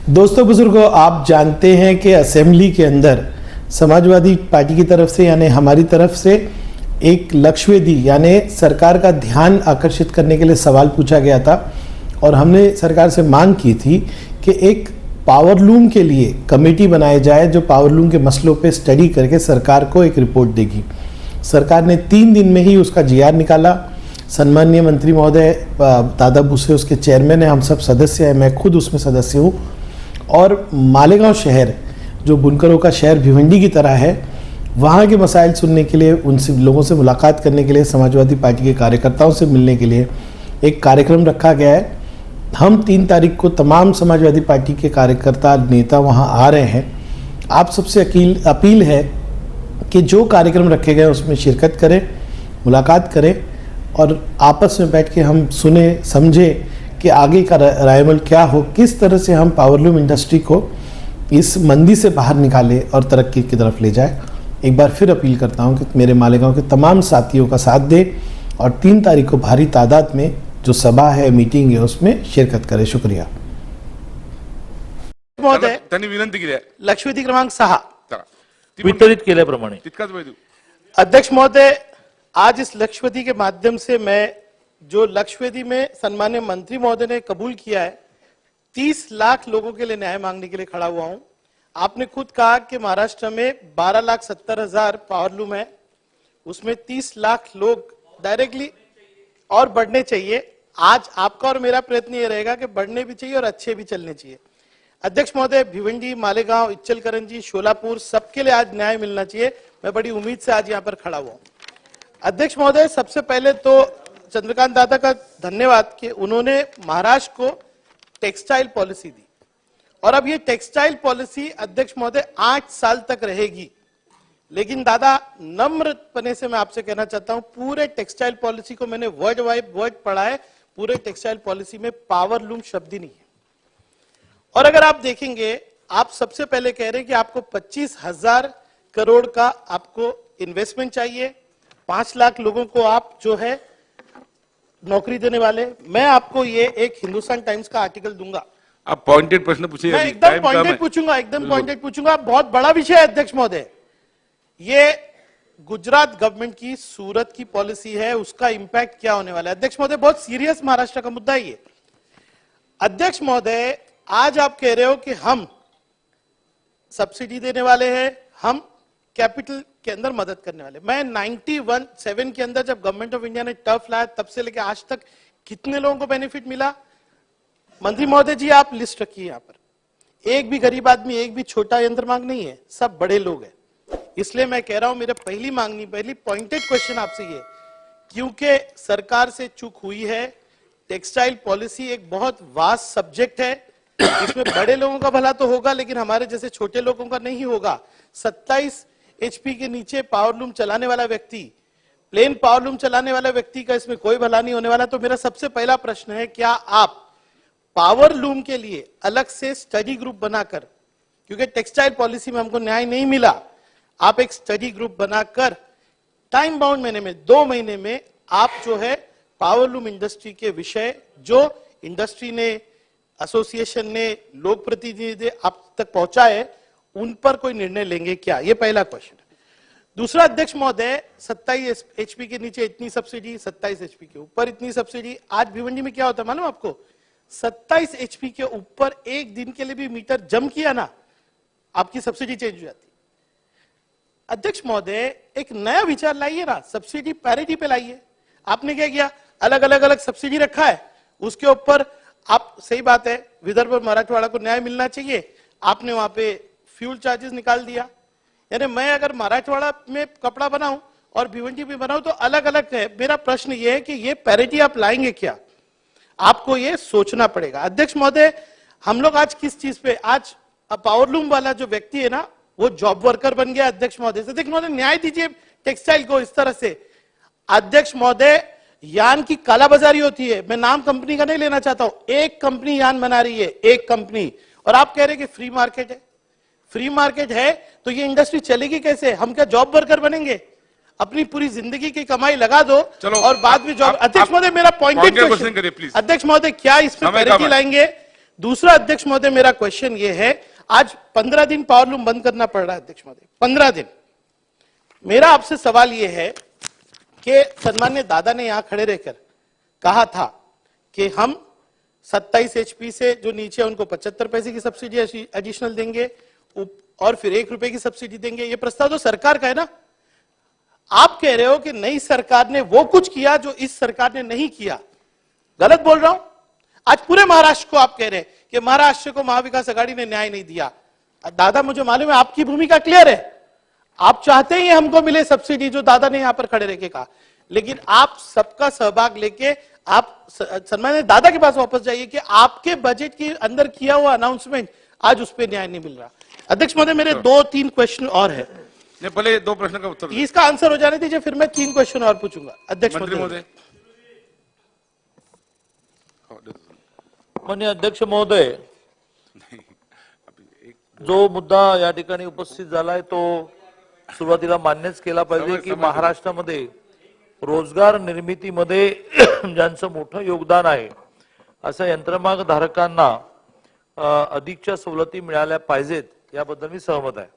दोस्तों बुजुर्गों, आप जानते हैं कि असेंबली के अंदर समाजवादी पार्टी की तरफ से यानी हमारी तरफ से एक लक्षवेदी यानी सरकार का ध्यान आकर्षित करने के लिए सवाल पूछा गया था और हमने सरकार से मांग की थी कि एक पावरलूम के लिए कमेटी बनाई जाए जो पावरलूम के मसलों पे स्टडी करके सरकार को एक रिपोर्ट देगी। सरकार ने 3 दिन में ही उसका जीआर निकाला। सम्माननीय मंत्री महोदय दादा भूसे उसके चेयरमैन है, हम सब सदस्य हैं, मैं खुद उसमें सदस्य हूँ। और मालेगांव शहर जो बुनकरों का शहर भिवंडी की तरह है, वहाँ के मसाइल सुनने के लिए, उनसे लोगों से मुलाकात करने के लिए, समाजवादी पार्टी के कार्यकर्ताओं से मिलने के लिए एक कार्यक्रम रखा गया है। हम 3 तारीख को तमाम समाजवादी पार्टी के कार्यकर्ता नेता वहाँ आ रहे हैं। आप सबसे अपील है कि जो कार्यक्रम रखे गए उसमें शिरकत करें, मुलाकात करें और आपस में बैठ के हम सुने समझें कि आगे का रायमल क्या हो, किस तरह से हम पावरलूम इंडस्ट्री को इस मंदी से बाहर निकाले और तरक्की की तरफ ले जाए। एक बार फिर अपील करता हूं कि मेरे मालेगांव के तमाम साथियों का साथ दें और 3 तारीख को भारी तादाद में जो सभा है, मीटिंग है, उसमें शिरकत करें। शुक्रिया महोदय, त्यांनी विनंती केली आहे लक्षवेधी क्रमांक 6 वितरित केल्याप्रमाणे तितकाच वेळ देऊ। अध्यक्ष महोदय, आज इस लक्षवेधी के माध्यम से मैं जो लक्षवेधी में सम्माननीय मंत्री महोदय ने कबूल किया है 30 लाख लोगों के लिए न्याय मांगने के लिए खड़ा हुआ हूं। आपने खुद कहा कि महाराष्ट्र में 12,70,000 पावरलूम है, उसमें 30 लाख लोग डायरेक्टली और बढ़ने चाहिए। आज आपका और मेरा प्रयत्न ये रहेगा कि बढ़ने भी चाहिए और अच्छे भी चलने चाहिए। अध्यक्ष महोदय, भिवंडी, मालेगांव, इच्चलकरंजी, शोलापुर सबके लिए आज न्याय मिलना चाहिए। मैं बड़ी उम्मीद से आज यहाँ पर खड़ा हुआ हूँ। अध्यक्ष महोदय, सबसे पहले तो चंद्रकांत दादा का धन्यवाद कि उन्होंने महाराष्ट्र को टेक्सटाइल पॉलिसी दी और अब ये टेक्सटाइल पॉलिसी अध्यक्ष महोदय 8 साल तक रहेगी। लेकिन दादा, नम्रपने से मैं आपसे कहना चाहता हूं, पूरे टेक्सटाइल पॉलिसी को मैंने वर्ड बाय वर्ड पढ़ा है। पूरे टेक्सटाइल पॉलिसी में पावरलूम शब्द ही नहीं है। और अगर आप देखेंगे, आप सबसे पहले कह रहे हैं कि आपको 25,000 करोड़ का आपको इन्वेस्टमेंट चाहिए, 5 लाख लोगों को आप जो है नौकरी देने वाले। मैं आपको ये एक हिंदुस्तान टाइम्स का आर्टिकल दूंगा। आप पॉइंटेड प्रश्न पूछिए। मैं एकदम पॉइंटेड पूछूंगा, एकदम पॉइंटेड पूछूंगा। बहुत बड़ा विषय है अध्यक्ष महोदय। ये गुजरात गवर्नमेंट की सूरत की पॉलिसी है, उसका इंपैक्ट क्या होने वाला है। अध्यक्ष महोदय, बहुत सीरियस महाराष्ट्र का मुद्दा है ये। अध्यक्ष महोदय, आज आप कह रहे हो कि हम सब्सिडी देने वाले हैं, हम कैपिटल के अंदर मदद करने वाले। मैं 91-7 के अंदर जब गवर्नमेंट ऑफ इंडिया ने टर्फ लाया, तब से लेकर आज तक कितने लोगों को बेनिफिट मिला? मंत्री महोदय जी, आप लिस्ट रखिए यहाँ पर। एक भी गरीब आदमी, एक भी छोटा यंत्र मांग नहीं है, सब बड़े लोग हैं। इसलिए मैं कह रहा हूं, मेरा पहली पॉइंटेड क्वेश्चन आपसे ये, क्योंकि सरकार से चूक हुई है। टेक्सटाइल पॉलिसी एक बहुत वास्ट सब्जेक्ट है, इसमें बड़े लोगों का भला तो होगा लेकिन हमारे जैसे छोटे लोगों का नहीं होगा। 27 HP के नीचे पावरलूम चलाने वाला व्यक्ति, प्लेन पावरलूम चलाने वाला व्यक्ति का इसमें कोई भला नहीं होने वाला। तो मेरा सबसे पहला प्रश्न है, क्या आप पावरलूम के लिए अलग से स्टडी ग्रुप बनाकर, क्योंकि टेक्सटाइल पॉलिसी में हमको न्याय नहीं मिला, आप एक स्टडी ग्रुप बनाकर टाइम बाउंड महीने में 2 महीने में आप जो है पावरलूम इंडस्ट्री के विषय जो इंडस्ट्री ने, एसोसिएशन ने, लोक प्रतिनिधि ने आप तक पहुंचाए, उन पर कोई निर्णय लेंगे क्या? ये पहला क्वेश्चन है। दूसरा, अध्यक्ष महोदय, 27 HP के नीचे इतनी सब्सिडी, 27 HP के ऊपर इतनी सब्सिडी। आज भिवंडी में क्या होता है मालूम आपको? 27 HP के ऊपर 1 दिन के लिए भी मीटर जम किया ना, आपकी सब्सिडी चेंज हो जाती। अध्यक्ष महोदय, एक नया विचार लाइए ना, सब्सिडी पैरिटी पे लाइए। आपने क्या किया? अलग सब्सिडी रखा है, उसके ऊपर आप, सही बात है, विदर्भ और मराठवाड़ा को न्याय मिलना चाहिए, आपने वहां पे फ्यूल चार्जेस निकाल दिया। यानी मैं अगर मराठवाड़ा में कपड़ा बनाऊं और भिवंडी में बनाऊं तो अलग अलग है। मेरा प्रश्न यह है कि ये पैरिटी आप लाएंगे क्या? आपको ये सोचना पड़ेगा। अध्यक्ष महोदय, हम लोग आज किस चीज पे, आज पावरलूम वाला जो व्यक्ति है ना, वो जॉब वर्कर बन गया। अध्यक्ष महोदय, अध्यक्ष महोदय, न्याय दीजिए टेक्सटाइल को इस तरह से। अध्यक्ष महोदय, यान की कालाबाजारी होती है। मैं नाम कंपनी का नहीं लेना चाहता हूं, एक कंपनी यान बना रही है, एक कंपनी, और आप कह रहे हैं कि फ्री मार्केट है। फ्री मार्केट है तो ये इंडस्ट्री चलेगी कैसे? हम क्या जॉब वर्कर बनेंगे? अपनी पूरी जिंदगी की कमाई लगा दो और बाद में जॉब। अध्यक्ष महोदय, मेरा पॉइंटेड क्वेश्चन, अध्यक्ष महोदय, क्या इस पे पैरिटी लाएंगे? दूसरा अध्यक्ष महोदय मेरा क्वेश्चन ये है, आज 15 दिन पावर लूम बंद करना पड़ रहा है अध्यक्ष महोदय, 15 दिन। मेरा आपसे सवाल ये है कि सन्मान्य दादा ने यहां खड़े रहकर कहा था कि हम 27 HP से जो नीचे उनको 75 पैसे की सब्सिडी एडिशनल देंगे और फिर 1 रुपए की सब्सिडी देंगे। ये प्रस्ताव तो सरकार का है ना। आप कह रहे हो कि नई सरकार ने वो कुछ किया जो इस सरकार ने नहीं किया। गलत बोल रहा हूं? आज पूरे महाराष्ट्र को आप कह रहे हैं कि महाराष्ट्र को महाविकास आघाड़ी ने न्याय नहीं दिया। दादा मुझे मालूम है आपकी भूमिका क्लियर है, आप चाहते ही हमको मिले सब्सिडी, जो दादा ने यहां पर खड़े रह के कहा, लेकिन आप सबका सहभाग लेके आप सन्मान्य दादा के पास वापस जाइए कि आपके बजट के अंदर किया हुआ अनाउंसमेंट आज उस पर न्याय नहीं मिल रहा। अध्यक्ष महोदय मेरे 2-3 क्वेश्चन और है, नहीं, पहले 2 प्रश्न का उत्तर दो। इसका आंसर हो जाने दीजिए, फिर मैं 3 क्वेश्चन और पूछूंगा। अध्यक्ष मंत्री महोदय। माननीय अध्यक्ष महोदय, जो मुद्दा या ठिकाणी उपस्थित झालाय तो सुरुवातीला मान्यच केला पाहिजे की महाराष्ट्रामध्ये रोजगार निर्मितीमध्ये ज्यांचं मोठं योगदान आहे अशा यंत्रमाग धारकांना अधिकच्या सवलती मिळाल्या पाहिजेत, याबद्दल मी सहमत आहे।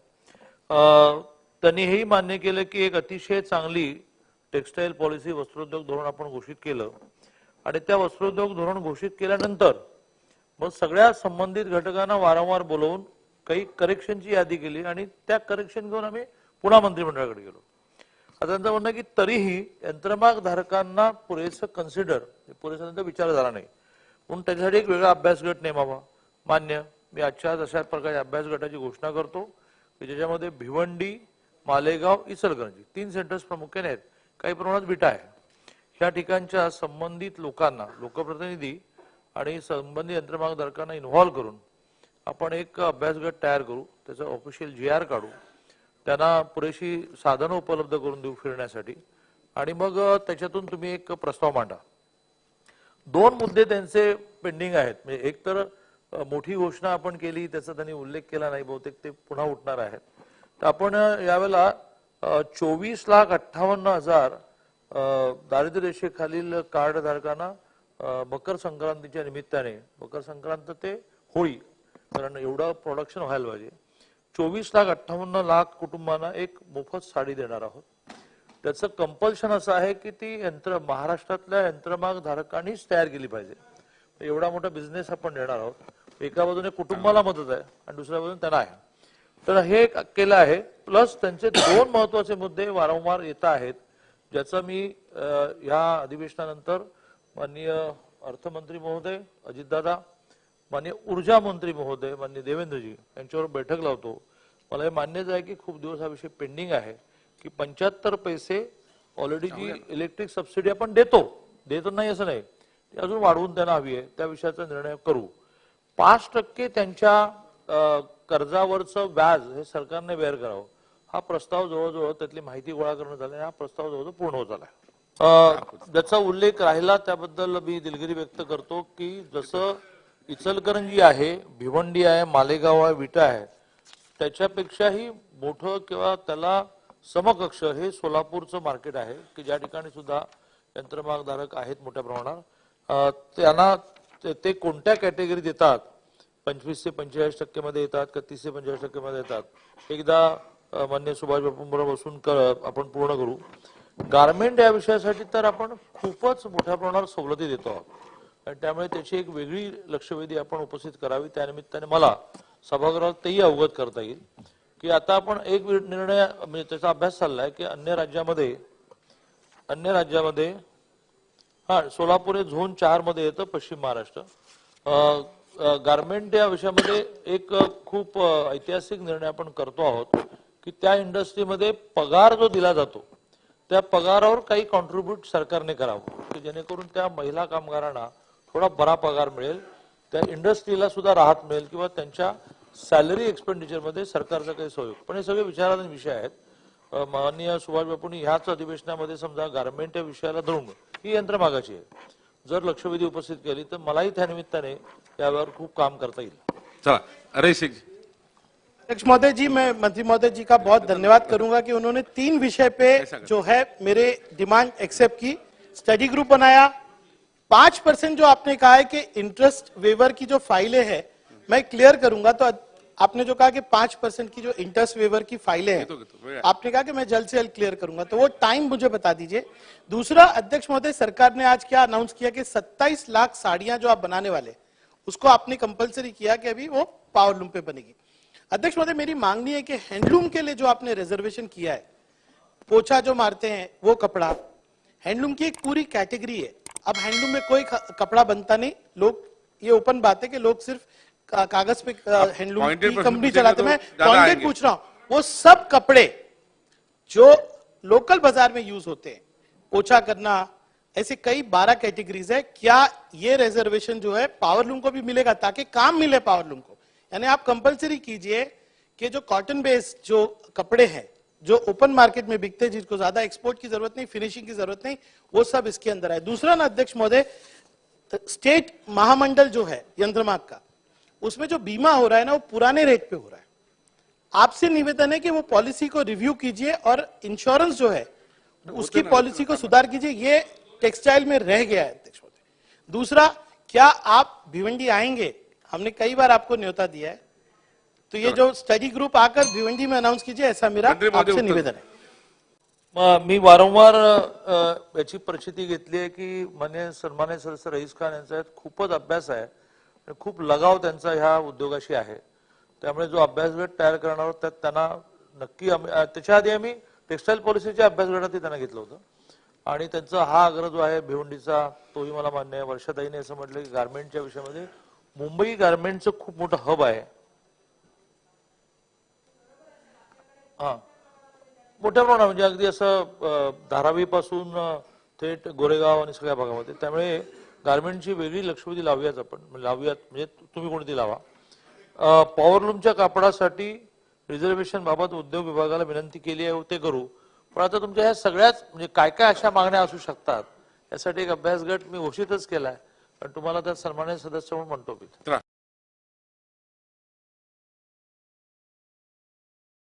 त्यांनी हेही मान्य केलं की एक अतिशय चांगली टेक्सटाईल पॉलिसी वस्त्रोद्योग धोरण आपण घोषित केलं आणि त्या वस्त्रोद्योग धोरण घोषित केल्यानंतर मग सगळ्या संबंधित घटकांना वारंवार बोलवून काही करेक्शनची यादी केली आणि त्या करेक्शन घेऊन आम्ही पुन्हा मंत्रिमंडळाकडे गेलो। आता त्यांचं म्हणणं आहे की तरीही यंत्रमाग धारकांना पुरेसं पुरेसा विचार झाला नाही, म्हणून त्याच्यासाठी एक वेगळा अभ्यास गट नेमावा। मान्य, मी आजच्या अशा प्रकारे अभ्यास गटाची घोषणा करतो की ज्याच्यामध्ये भिवंडी, मालेगाव, इचलकरंजी 3 सेंटर्स प्रामुख्याने आहेत, काही प्रमाणात विटा आहे। ह्या ठिकाणच्या संबंधित लोकांना, लोकप्रतिनिधी आणि संबंधित यंत्रमाग धारकांना इन्व्हॉल्व करून आपण एक अभ्यास गट तयार करू, त्याचा ऑफिशियल GR काढू, त्यांना पुरेशी साधनं उपलब्ध करून देऊ फिरण्यासाठी आणि मग त्याच्यातून तुम्ही एक प्रस्ताव मांडा। 2 मुद्दे त्यांचे पेंडिंग आहेत, म्हणजे एक तर मोठी घोषणा आपण केली त्याचा त्यांनी उल्लेख केला नाही, बहुतेक ते पुन्हा उठणार आहेत। तर आपण यावेळेला 24,58,000 दारिद्र्य रेषेखालील कार्ड धारकांना मकर संक्रांतीच्या निमित्ताने, मकर संक्रांत ते होळी, कारण एवढं प्रोडक्शन व्हायला पाहिजे, 24,58,00,000 कुटुंबांना एक मोफत साडी देणार आहोत। त्याचं कंपल्शन असं आहे की ती महाराष्ट्रातल्या यंत्रमाग धारकांनीच तयार केली पाहिजे। एवढा मोठा बिझनेस आपण देणार आहोत, एका बाजूने कुटुंबाला मदत आहे आणि दुसऱ्या बाजूने त्यांना आहे, तर हे केलं आहे। प्लस त्यांचे 2 महत्वाचे मुद्दे वारंवार येत आहेत, ज्याचा मी या अधिवेशनानंतर माननीय अर्थमंत्री महोदय अजितदादा, माननीय ऊर्जा मंत्री महोदय माननीय देवेंद्रजी यांच्यावर बैठक लावतो। मला हे मान्यच आहे की खूप दिवस हा विषय पेंडिंग आहे की 75 पैसे ऑलरेडी जी इलेक्ट्रिक सबसिडी आपण देतो नाही असं नाही, ती अजून वाढवून त्यांना हवी आहे, त्या विषयाचा निर्णय करू। 5% त्यांच्या कर्जावरचं व्याज हे सरकारने बेअर करावं, हा प्रस्ताव जवळजवळ त्यातली माहिती गोळा करणं झालं, हा प्रस्ताव जवळजवळ पूर्ण होत आलाय। ज्याचा उल्लेख राहिला त्याबद्दल मी दिलगिरी व्यक्त करतो की जसं इचलकरंजी आहे, भिवंडी आहे, मालेगाव आहे, विटा आहे, त्याच्यापेक्षाही मोठं किंवा त्याला समकक्ष हे सोलापूरचं मार्केट आहे की ज्या ठिकाणी सुद्धा यंत्रमाग धारक आहेत मोठ्या प्रमाणात। त्यांना ते कोणत्या कॅटेगरीत येतात, 25 ते 45% मध्ये येतात का 30 ते 45% मध्ये येतात, एकदा मान्य सुभाष बापूंबरोबर बसून आपण पूर्ण करू। गारमेंट या विषयासाठी तर आपण खूपच मोठ्या प्रमाणावर सवलती देतो आहोत आणि त्यामुळे त्याची एक वेगळी लक्षवेधी आपण उपस्थित करावी। त्यानिमित्ताने मला सभागृहात तेही अवगत करता येईल की आता आपण एक निर्णय, म्हणजे त्याचा अभ्यास चाललाय की अन्य राज्यामध्ये सोलापूर हे झोन 4 मध्ये येतं, पश्चिम महाराष्ट्र। गारमेंट या विषयामध्ये एक खूप ऐतिहासिक निर्णय आपण करतो आहोत की त्या इंडस्ट्रीमध्ये पगार जो दिला जातो त्या पगारावर काही कॉन्ट्रीब्यूट सरकारने करावं की जेणेकरून त्या महिला कामगारांना थोडा बरा पगार मिळेल, त्या इंडस्ट्रीला सुद्धा राहत मिळेल किंवा त्यांच्या सॅलरी एक्सपेंडिचर मध्ये सरकारचा काही सहयोग। पण हे सगळे विचाराधीन विषय आहेत। माननीय सुभाष बापूंनी ह्याच अधिवेशनामध्ये समजा गारमेंट या विषयाला धरून ही यंत्रमागाची आहे जर लक्षवेधी उपस्थित केली तर मलाही त्या निमित्ताने यावर खूप काम करता येईल। चला, अरे सिंह अध्यक्ष महोदय जी, मैं मंत्री महोदय जी का बहुत धन्यवाद करूंगा कि उन्होंने 3 विषय पे जो है मेरे डिमांड एक्सेप्ट की। स्टडी ग्रुप बनाया, 5% जो आपने कहा है कि इंटरेस्ट वेवर की जो फाइलें हैं मैं क्लियर करूंगा, तो आपने जो कहा कि 5% की जो इंटरेस्ट वेवर की फाइलें हैं, आपने कहा कि मैं जल्द से जल्द क्लियर करूंगा, तो वो टाइम मुझे बता दीजिए। दूसरा, अध्यक्ष महोदय, सरकार ने आज क्या अनाउंस किया कि 27 लाख साड़ियां जो आप बनाने वाले उसको आपने कंपलसरी किया कि अभी वो पावरलूम पे बनेगी। अध्यक्ष महोदय, मेरी मांगनी है कि हैंडलूम के लिए जो आपने रिजर्वेशन किया है, पोछा जो मारते हैं वो कपड़ा, हैंडलूम की एक पूरी कैटेगरी है। अब हैंडलूम में कोई कपड़ा बनता नहीं, लोग, ये ओपन बात है कि लोग सिर्फ कागज पे हैंडलूम की प्रश्न कंपनी पूछेंगे चलाते। तो मैं ज्यादा पॉइंटेड आएंगे। पूछ रहा हूं, वो सब कपड़े जो लोकल बाजार में यूज होते हैं, पोछा करना, ऐसे कई 12 कैटेगरीज है, क्या ये रिजर्वेशन जो है पावरलूम को भी मिलेगा ताकि काम मिले पावरलूम को? यानी आप कंपलसरी कीजिए कि जो कॉटन बेस्ड जो कपड़े हैं जो ओपन मार्केट में बिकते हैं, जिसको ज्यादा एक्सपोर्ट की जरूरत नहीं, फिनिशिंग की जरूरत नहीं, वो सब इसके अंदर है। दूसरा ना अध्यक्ष महोदय, स्टेट महामंडल जो है यंत्रमाग का, उसमें जो बीमा हो रहा है ना, वो पुराने रेट पे हो रहा है। आपसे निवेदन है कि वो पॉलिसी को रिव्यू कीजिए और इंश्योरेंस जो है उसकी पॉलिसी को सुधार कीजिए। ये टेक्सटाइल में रह गया है अध्यक्ष महोदय। दूसरा, क्या आप भिवंडी आएंगे? हमने कई बार आपको न्योता दिया है, तो ये जो स्टडी ग्रुप आकर भिवंडी में अनाउंस कीजिए, ऐसा मेरा मंत्री महोदय, आपसे उत्तर निवेदन है। मी वारंवार याची परिस्थिती घेतली आहे की सन्मान्य सदस्य रईस खान यांचा यात खूपच अभ्यास आहे आणि खूप लगाव त्यांचा ह्या उद्योगाशी आहे. त्यामुळे जो अभ्यास गट तयार करणार आहोत त्यात त्यांना नक्की त्याच्या आधी आम्ही टेक्सटाईल पॉलिसीच्या अभ्यास गटात त्यांना घेतलं होतं आणि त्यांचा हा आग्रह जो आहे भिवंडीचा तोही मला मान्य आहे. वर्षाताईने असं म्हटलं की गारमेंटच्या विषयामध्ये मुंबई गारमेंटचं खूप मोठं हब आहे. हा, मोठ्या प्रमाणात म्हणजे अगदी असं धारावी पासून थेट गोरेगाव आणि सगळ्या भागामध्ये. त्यामुळे गारमेंटची वेगळी लक्षवेधी लावूयाच आपण, लावूयात म्हणजे तुम्ही कोणती लावा. पॉवरलूमच्या कापडासाठी रिझर्वेशन बाबत उद्योग विभागाला विनंती केली आहे, ते करू. पण आता तुमच्या ह्या सगळ्याच म्हणजे काय काय अशा मागण्या असू शकतात यासाठी एक अभ्यास गट मी घोषितच केलाय, पण तुम्हाला त्यात सन्मान्य सदस्य म्हणून म्हणतो मी.